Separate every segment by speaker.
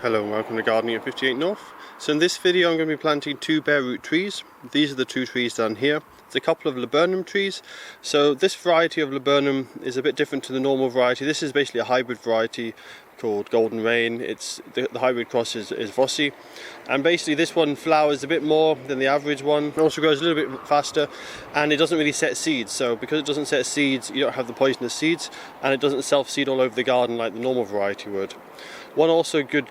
Speaker 1: Hello and welcome to Gardening at 58 North. So in this video I'm going to be planting two bare root trees. These are the two trees down here. It's a couple of laburnum trees. So this variety of laburnum is a bit different to the normal variety. This is basically a hybrid variety called Golden Rain. It's the hybrid cross is Vossii, and basically this one flowers a bit more than the average one. It also grows a little bit faster, and it doesn't really set seeds. So because it doesn't set seeds, you don't have the poisonous seeds, and it doesn't self-seed all over the garden like the normal variety would. One also good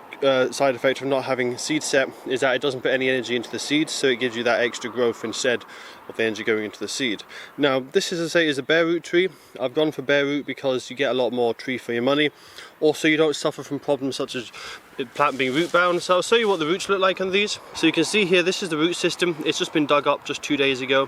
Speaker 1: side effect of not having seed set is that it doesn't put any energy into the seeds, so it gives you that extra growth instead of the energy going into the seed. Now this, as I say, is a bare root tree. I've gone for bare root because you get a lot more tree for your money. Also, you don't suffer from problems such as the plant being root bound. So I'll show you what the roots look like on these. So you can see here, this is the root system. It's just been dug up just 2 days ago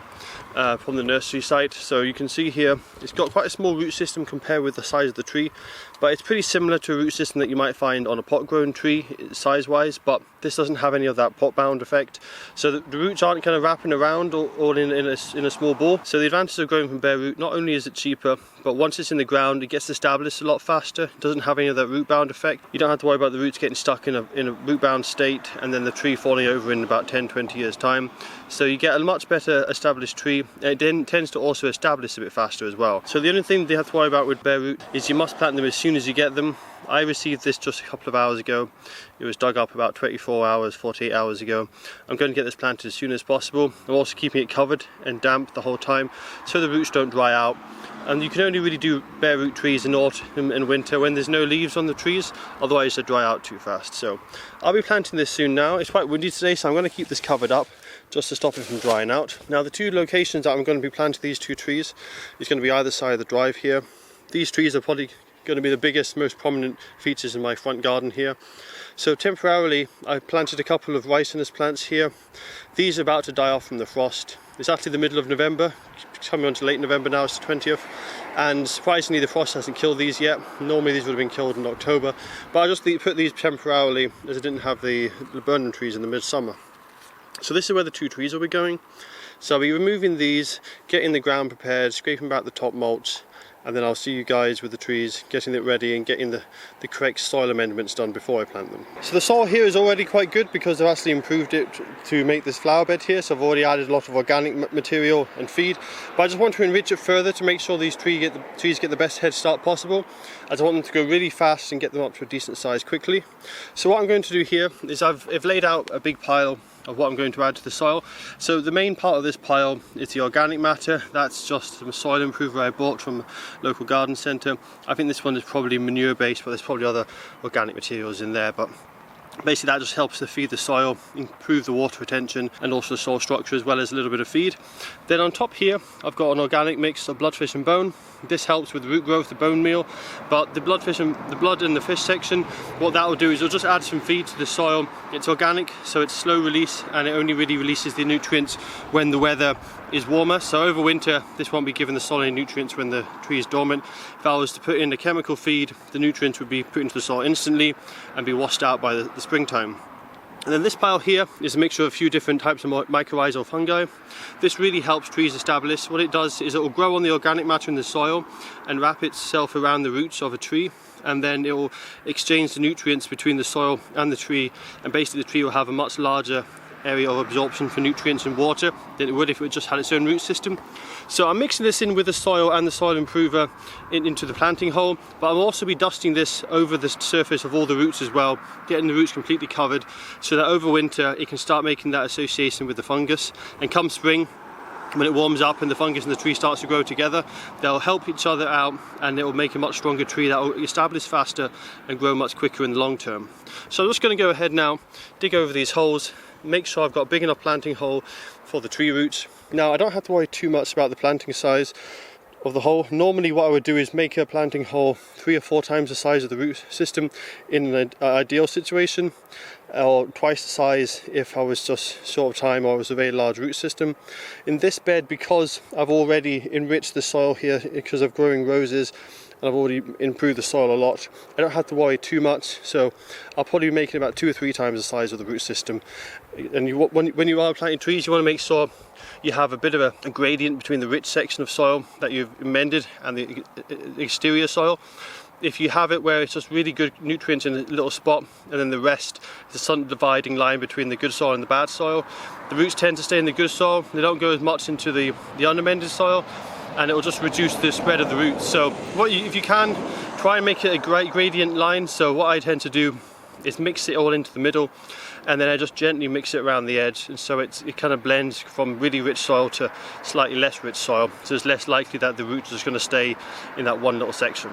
Speaker 1: from the nursery site. So you can see here, it's got quite a small root system compared with the size of the tree, but it's pretty similar to a root system that you might find on a pot grown tree size wise, but this doesn't have any of that pot bound effect. So the roots aren't kind of wrapping around all in a small ball. So the advantage of growing from bare root, not only is it cheaper, but once it's in the ground it gets established a lot faster. It doesn't have any of that root bound effect. You don't have to worry about the roots getting stuck in a root bound state and then the tree falling over in about 10-20 years time. So you get a much better established tree, and it then tends to also establish a bit faster as well. So the only thing you have to worry about with bare root is you must plant them as soon as you get them. I received this just a couple of hours ago. It was dug up about 24 hours, 48 hours ago. I'm going to get this planted as soon as possible. I'm also keeping it covered and damp the whole time so the roots don't dry out. And you can only really do bare root trees in autumn and winter when there's no leaves on the trees, otherwise they dry out too fast. So I'll be planting this soon now. It's quite windy today, so I'm going to keep this covered up just to stop it from drying out. Now the two locations that I'm going to be planting these two trees is going to be either side of the drive here. These trees are probably going to be the biggest, most prominent features in my front garden here. So temporarily I planted a couple of ricinus plants here. These are about to die off from the frost. It's actually the middle of November, coming on to late November now, it's the 20th, and surprisingly the frost hasn't killed these yet. Normally these would have been killed in October, but I just put these temporarily as I didn't have the laburnum trees in the midsummer. So this is where the two trees will be going. So I'll be removing these, getting the ground prepared, scraping back the top mulch, and then I'll see you guys with the trees, getting it ready and getting the correct soil amendments done before I plant them. So the soil here is already quite good because I've actually improved it to make this flower bed here. So I've already added a lot of organic material and feed, but I just want to enrich it further to make sure these trees get the best head start possible, as I want them to go really fast and get them up to a decent size quickly. So what I'm going to do here is I've laid out a big pile of what I'm going to add to the soil. So the main part of this pile is the organic matter. That's just some soil improver I bought from a local garden centre. I think this one is probably manure based, but there's probably other organic materials in there, but basically that just helps to feed the soil, improve the water retention and also the soil structure, as well as a little bit of feed. Then on top here I've got an organic mix of bloodfish and bone. This helps with root growth, the bone meal, but the blood and the fish section, what that will do is it'll just add some feed to the soil. It's organic, so it's slow release, and it only really releases the nutrients when the weather is warmer. So over winter this won't be given the soil any nutrients when the tree is dormant. If I was to put in a chemical feed, the nutrients would be put into the soil instantly and be washed out by the springtime. And then this pile here is a mixture of a few different types of mycorrhizal fungi. This really helps trees establish. What it does is it will grow on the organic matter in the soil and wrap itself around the roots of a tree, and then it will exchange the nutrients between the soil and the tree, and basically the tree will have a much larger area of absorption for nutrients and water than it would if it just had its own root system. So I'm mixing this in with the soil and the soil improver into the planting hole, but I'll also be dusting this over the surface of all the roots as well, getting the roots completely covered so that over winter it can start making that association with the fungus, and come spring when it warms up and the fungus and the tree starts to grow together, they'll help each other out and it will make a much stronger tree that will establish faster and grow much quicker in the long term. So I'm just going to go ahead now, dig over these holes, make sure I've got a big enough planting hole for the tree roots. Now I don't have to worry too much about the planting size of the hole. Normally what I would do is make a planting hole 3 or 4 times the size of the root system in an ideal situation, or twice the size if I was just short of time or it was a very large root system. In this bed, because I've already enriched the soil here because of growing roses, and I've already improved the soil a lot, I don't have to worry too much, so I'll probably be making about 2 or 3 times the size of the root system. And when you are planting trees, you want to make sure you have a bit of a gradient between the rich section of soil that you've amended and the exterior soil. if you have it where it's just really good nutrients in a little spot and then the rest is a sudden dividing line between the good soil and the bad soil, the roots tend to stay in the good soil. They don't go as much into the unamended soil, and it will just reduce the spread of the roots. So if you can, try and make it a great gradient line. So what I tend to do is mix it all into the middle, and then I just gently mix it around the edge, and so it kind of blends from really rich soil to slightly less rich soil, so it's less likely that the roots are just going to stay in that one little section.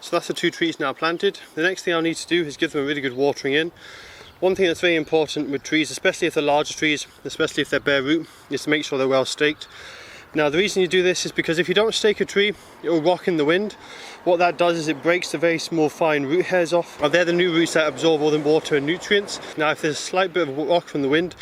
Speaker 1: So that's the 2 trees now planted. The next thing I'll need to do is give them a really good watering in. One thing that's very important with trees, especially if they're larger trees, especially if they're bare root, is to make sure they're well staked. Now the reason you do this is because if you don't stake a tree, it will rock in the wind. What that does is it breaks the very small fine root hairs off. Now they're the new roots that absorb all the water and nutrients. Now if there's a slight bit of rock from the wind,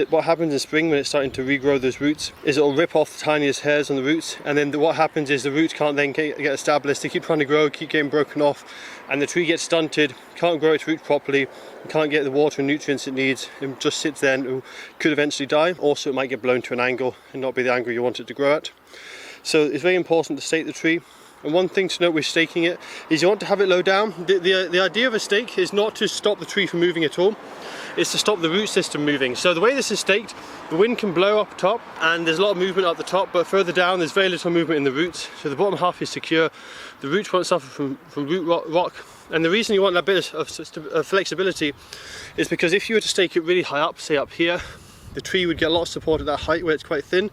Speaker 1: what happens in spring when it's starting to regrow those roots is it'll rip off the tiniest hairs on the roots, and then what happens is the roots can't then get established. They keep trying to grow, keep getting broken off, and the tree gets stunted, can't grow its roots properly, can't get the water and nutrients it needs, and just sits there and could eventually die. Also it might get blown to an angle and not be the angle you want it to grow at. So it's very important to stake the tree. And one thing to note with staking it is you want to have it low down. The idea of a stake is not to stop the tree from moving at all, it's to stop the root system moving. So the way this is staked, the wind can blow up top and there's a lot of movement up the top, but further down there's very little movement in the roots. So the bottom half is secure, the roots won't suffer from root rock. And the reason you want that bit of flexibility is because if you were to stake it really high up, say up here, the tree would get a lot of support at that height where it's quite thin,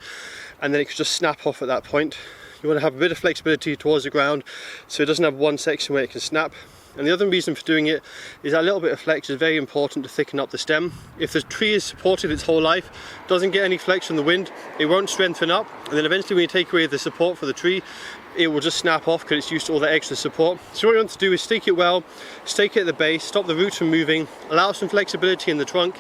Speaker 1: and then it could just snap off at that point. You want to have a bit of flexibility towards the ground so it doesn't have one section where it can snap. And the other reason for doing it is that a little bit of flex is very important to thicken up the stem. If the tree is supported its whole life, doesn't get any flex from the wind, it won't strengthen up, and then eventually when you take away the support for the tree, it will just snap off because it's used to all that extra support. So what you want to do is stake it well, stake it at the base, stop the roots from moving, allow some flexibility in the trunk,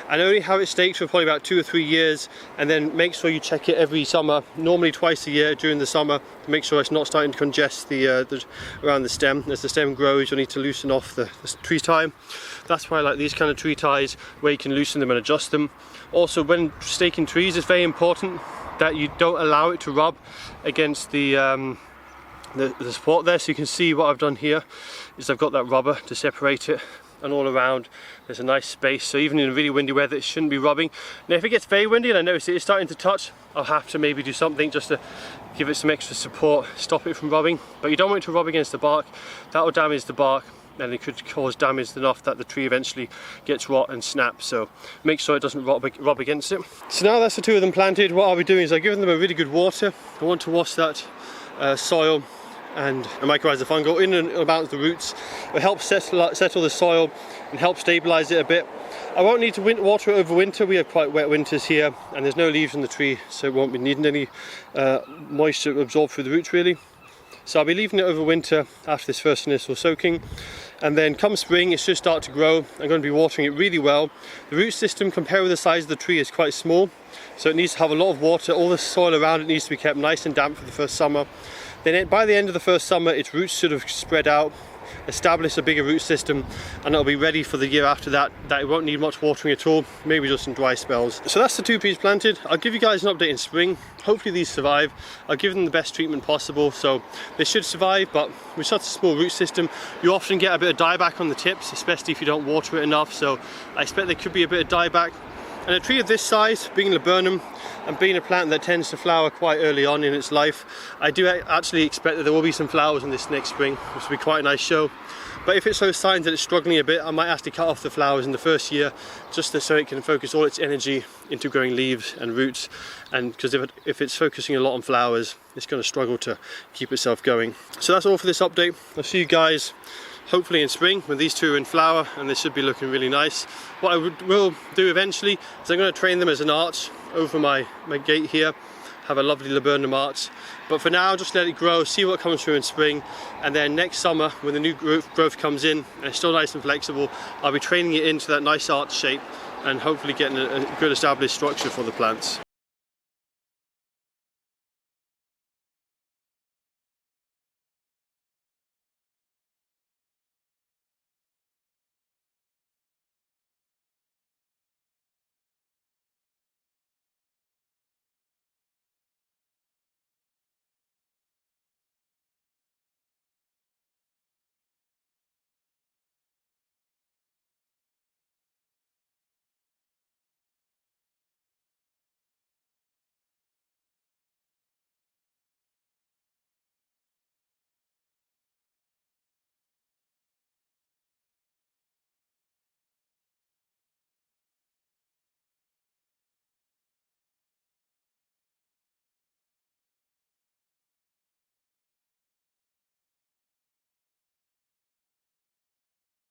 Speaker 1: and only have it staked for probably about 2 or 3 years, and then make sure you check it every summer, normally twice a year during the summer, to make sure it's not starting to congest around the stem. As the stem grows, you'll need to loosen off the tree tie. That's why I like these kind of tree ties where you can loosen them and adjust them. Also, when staking trees, it's very important that you don't allow it to rub against the support there. So you can see what I've done here is I've got that rubber to separate it, and all around there's a nice space, so even in really windy weather it shouldn't be rubbing. Now if it gets very windy and I notice it is starting to touch, I'll have to maybe do something just to give it some extra support, stop it from rubbing. But you don't want it to rub against the bark, that will damage the bark, and it could cause damage enough that the tree eventually gets rot and snaps. So make sure it doesn't rub against it. So now that's the 2 of them planted, what I'll be doing is I've given them a really good water. I want to wash that soil and a mycorrhiza fungal in and about the roots. It helps settle the soil and help stabilize it a bit. I won't need to water it over winter. We have quite wet winters here and there's no leaves on the tree, so it won't be needing any moisture absorbed through the roots really. So I'll be leaving it over winter after this first initial soaking, and then come spring it should start to grow. I'm going to be watering it really well. The root system compared with the size of the tree is quite small, so it needs to have a lot of water. All the soil around it needs to be kept nice and damp for the first summer. Then by the end of the first summer its roots should have spread out, establish a bigger root system, and it'll be ready for the year after that it won't need much watering at all, maybe just some dry spells. So that's the 2 trees planted. I'll give you guys an update in spring. Hopefully these survive. I'll give them the best treatment possible, so they should survive, but with such a small root system you often get a bit of dieback on the tips, especially if you don't water it enough, so I expect there could be a bit of dieback. And a tree of this size, being Laburnum and being a plant that tends to flower quite early on in its life, I do actually expect that there will be some flowers in this next spring, which will be quite a nice show. But if it shows signs that it's struggling a bit, I might actually cut off the flowers in the first year, just so it can focus all its energy into growing leaves and roots. And because if it's focusing a lot on flowers, it's going to struggle to keep itself going. So that's all for this update. I'll see you guys hopefully in spring when these 2 are in flower, and they should be looking really nice. What I will do eventually is I'm going to train them as an arch over my gate here, have a lovely laburnum arch. But for now, just let it grow, see what comes through in spring, and then next summer when the new growth comes in and it's still nice and flexible, I'll be training it into that nice arch shape and hopefully getting a good established structure for the plants.